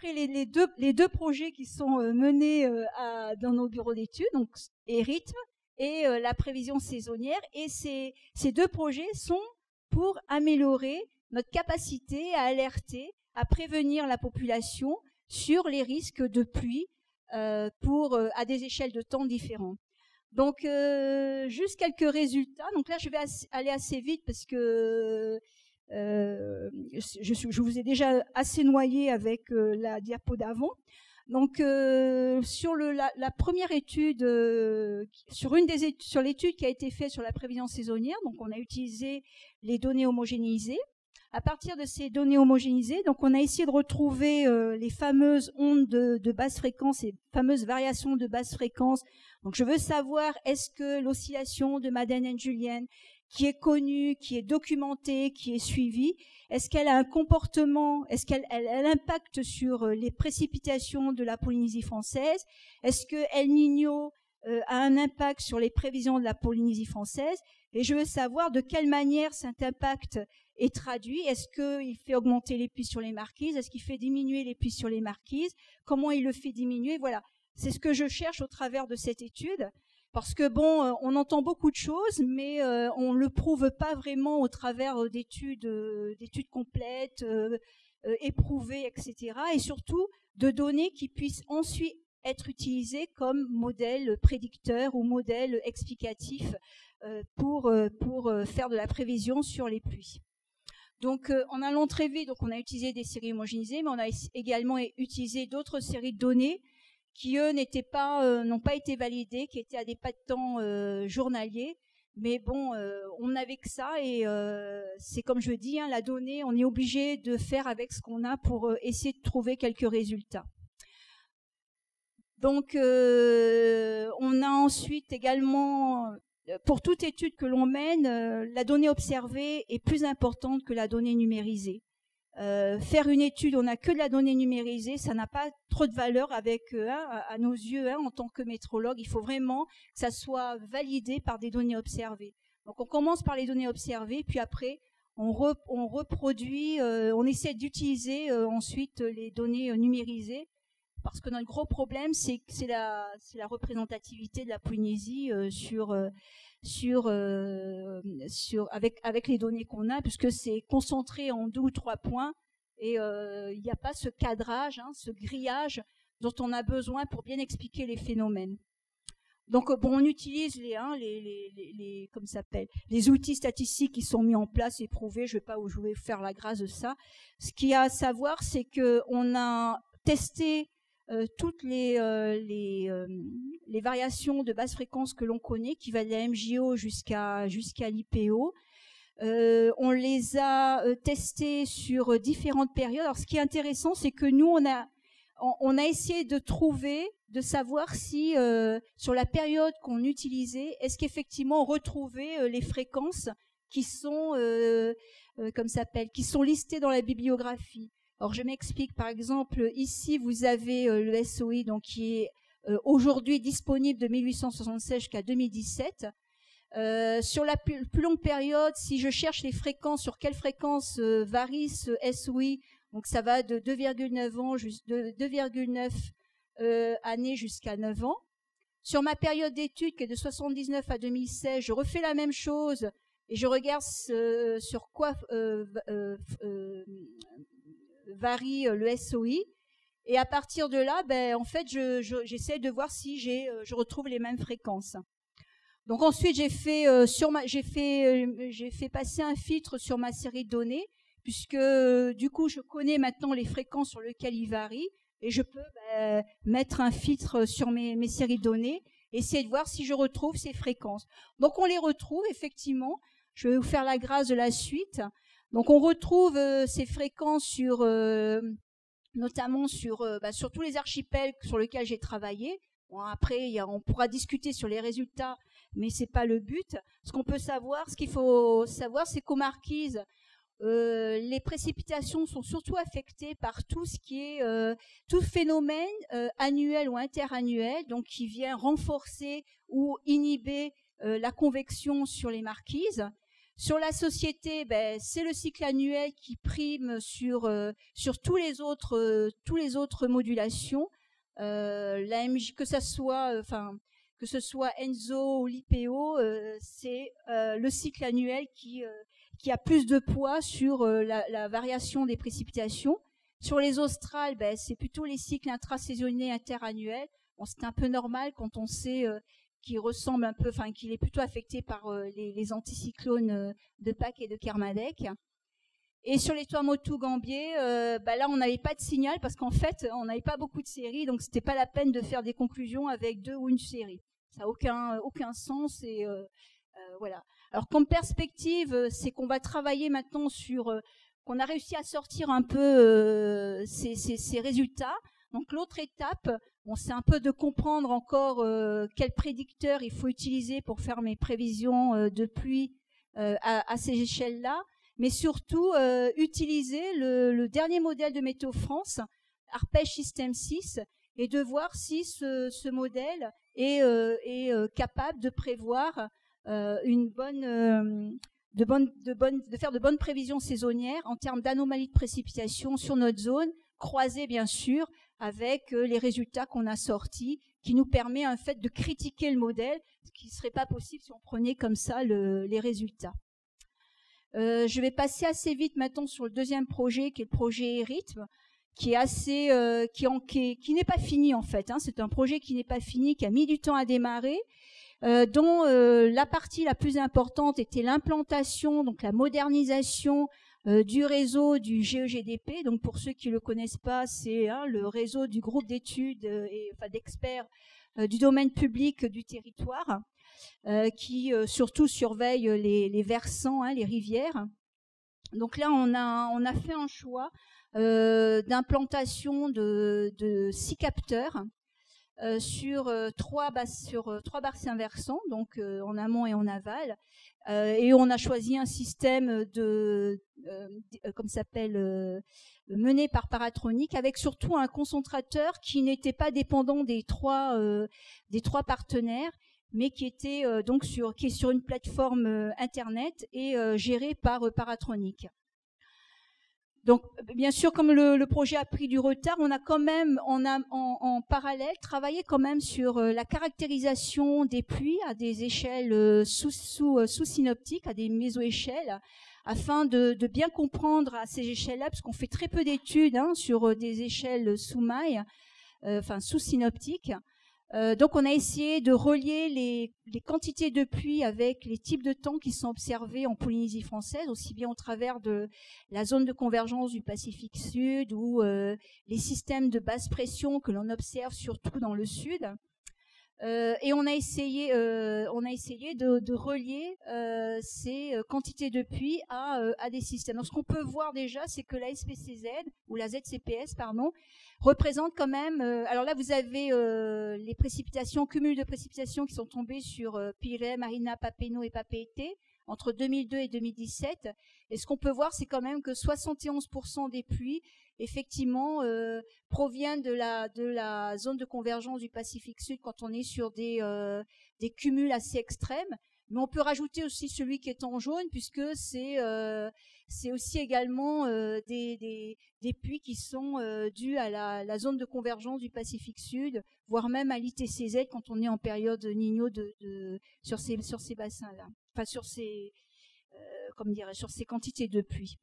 après les deux projets qui sont menés dans nos bureaux d'études, donc et rythme et la prévision saisonnière. Et ces deux projets sont pour améliorer notre capacité à alerter, à prévenir la population sur les risques de pluie à des échelles de temps différentes. Donc, juste quelques résultats. Donc là, je vais aller assez vite parce que je vous ai déjà assez noyé avec la diapo d'avant. Donc, sur la première étude, sur l'étude qui a été faite sur la prévision saisonnière, donc on a utilisé les données homogénéisées. À partir de ces données homogénéisées, donc on a essayé de retrouver les fameuses ondes de basse fréquence et fameuses variations de basse fréquence. Donc je veux savoir, est-ce que l'oscillation de Madden-Julian, qui est connue, qui est documentée, qui est suivie, est-ce qu'elle a un comportement, est-ce qu'elle impacte sur les précipitations de la Polynésie française? Est-ce que El Niño a un impact sur les prévisions de la Polynésie française? Et je veux savoir de quelle manière cet impact est traduit. Est-ce qu'il fait augmenter les pluies sur les marquises? Est-ce qu'il fait diminuer les pluies sur les marquises? Comment il le fait diminuer? Voilà, c'est ce que je cherche au travers de cette étude. Parce que bon, on entend beaucoup de choses, mais on ne le prouve pas vraiment au travers d'études complètes, éprouvées, etc. Et surtout de données qui puissent ensuite être utilisées comme modèle prédicteur ou modèle explicatif pour faire de la prévision sur les pluies. Donc, en allant très vite, donc on a utilisé des séries homogénéisées, mais on a également utilisé d'autres séries de données qui, eux, n'ont pas été validées, qui étaient à des pas de temps journaliers. Mais bon, on n'avait que ça et c'est comme je dis, hein, la donnée, on est obligé de faire avec ce qu'on a pour essayer de trouver quelques résultats. Donc, on a ensuite également, pour toute étude que l'on mène, la donnée observée est plus importante que la donnée numérisée. Faire une étude, on n'a que de la donnée numérisée, ça n'a pas trop de valeur avec à nos yeux, en tant que météorologue. Il faut vraiment que ça soit validé par des données observées. Donc on commence par les données observées, puis après on reproduit, on essaie d'utiliser ensuite les données numérisées, parce que notre gros problème, c'est la représentativité de la Polynésie avec les données qu'on a, puisque c'est concentré en 2 ou 3 points et il n'y a pas ce cadrage, ce grillage dont on a besoin pour bien expliquer les phénomènes. Donc bon, on utilise les outils statistiques qui sont mis en place et prouvés. Je vais vous faire la grâce de ça. Ce qu'il y a à savoir, c'est que on a testé toutes les variations de basse fréquence que l'on connaît, qui va de la MJO jusqu'à l'IPO. On les a testées sur différentes périodes. Alors, ce qui est intéressant, c'est que nous, on a essayé de savoir si, sur la période qu'on utilisait, est-ce qu'effectivement on retrouvait les fréquences qui sont, qui sont listées dans la bibliographie. Alors, je m'explique. Par exemple, ici, vous avez le SOI, donc, qui est aujourd'hui disponible de 1876 jusqu'à 2017. Sur la plus longue période, si je cherche les fréquences, sur quelle fréquence varie ce SOI, donc ça va de 2,9 années jusqu'à 9 ans. Sur ma période d'étude, qui est de 79 à 2016, je refais la même chose et je regarde sur quoi varie le SOI, et à partir de là, en fait, j'essaie de voir si je retrouve les mêmes fréquences. Donc ensuite, j'ai fait passer un filtre sur ma série de données, puisque du coup, je connais maintenant les fréquences sur lesquelles il varie, et je peux mettre un filtre sur mes séries de données, essayer de voir si je retrouve ces fréquences. Donc on les retrouve effectivement. Je vais vous faire la grâce de la suite. Donc on retrouve ces fréquences notamment sur tous les archipels sur lesquels j'ai travaillé. Bon, après, on pourra discuter sur les résultats, mais c'est pas le but. Ce qu'il faut savoir, c'est qu'aux Marquises, les précipitations sont surtout affectées par tout ce qui est tout phénomène annuel ou interannuel, donc qui vient renforcer ou inhiber la convection sur les marquises. Sur la société, c'est le cycle annuel qui prime sur tous les autres modulations. L'AMJ, que ce soit ENSO ou l'IPO, c'est le cycle annuel qui a plus de poids sur la variation des précipitations. Sur les australes, c'est plutôt les cycles intrasaisonniers interannuels. Bon, c'est un peu normal quand on sait qu'il ressemble un peu, qu'il est plutôt affecté par les anticyclones de Pâques et de Kermadec. Et sur les Tuamotu-Gambier, là, on n'avait pas de signal parce qu'en fait, on n'avait pas beaucoup de séries, donc c'était pas la peine de faire des conclusions avec 2 ou une série. Ça n'a aucun sens. Et voilà. Alors, comme perspective, c'est qu'on va travailler maintenant sur, qu'on a réussi à sortir un peu ces résultats. Donc, l'autre étape, c'est un peu de comprendre encore quel prédicteur il faut utiliser pour faire mes prévisions de pluie à ces échelles-là. Mais surtout utiliser le dernier modèle de Météo France, Arpège Système 6, et de voir si ce modèle est capable de prévoir de faire de bonnes prévisions saisonnières en termes d'anomalies de précipitation sur notre zone, croisées bien sûr avec les résultats qu'on a sortis, qui nous permet en fait de critiquer le modèle, ce qui ne serait pas possible si on prenait comme ça les résultats. Je vais passer assez vite maintenant sur le deuxième projet, qui est le projet Rythme, qui est qui n'est pas fini en fait. C'est un projet qui n'est pas fini, qui a mis du temps à démarrer, dont la partie la plus importante était l'implantation, donc la modernisation du réseau du GEGDP. Donc pour ceux qui le connaissent pas, c'est le réseau du groupe d'études d'experts du domaine public du territoire. Qui surtout surveille les versants, les rivières. Donc là, on a fait un choix d'implantation de 6 capteurs sur 3 bassins versants, donc en amont et en aval. Et on a choisi un système mené par Paratronic, avec surtout un concentrateur qui n'était pas dépendant des trois partenaires, mais qui était qui est sur une plateforme internet et géré par Paratronic. Donc, bien sûr, comme le projet a pris du retard, on a quand même, en parallèle, travaillé quand même sur la caractérisation des pluies à des échelles sous-synoptiques, à des méso-échelles, afin de bien comprendre à ces échelles-là, parce qu'on fait très peu d'études sur des échelles sous-mailles, sous-synoptiques. Donc on a essayé de relier les quantités de pluie avec les types de temps qui sont observés en Polynésie française, aussi bien au travers de la zone de convergence du Pacifique Sud ou les systèmes de basse pression que l'on observe surtout dans le sud. Et on a essayé de relier ces quantités de pluie à des systèmes. Donc ce qu'on peut voir déjà, c'est que la SPCZ ou la ZCPS, représente quand même. Alors là, vous avez les précipitations, cumul de précipitations qui sont tombées sur Pirée, Marina, Papineau et Papeete entre 2002 et 2017. Et ce qu'on peut voir, c'est quand même que 71% des pluies, effectivement, proviennent de la zone de convergence du Pacifique Sud quand on est sur des cumuls assez extrêmes. Mais on peut rajouter aussi celui qui est en jaune, puisque c'est aussi également des pluies qui sont dues à la zone de convergence du Pacifique Sud, voire même à l'ITCZ quand on est en période Niño sur ces bassins-là, sur ces quantités de pluie.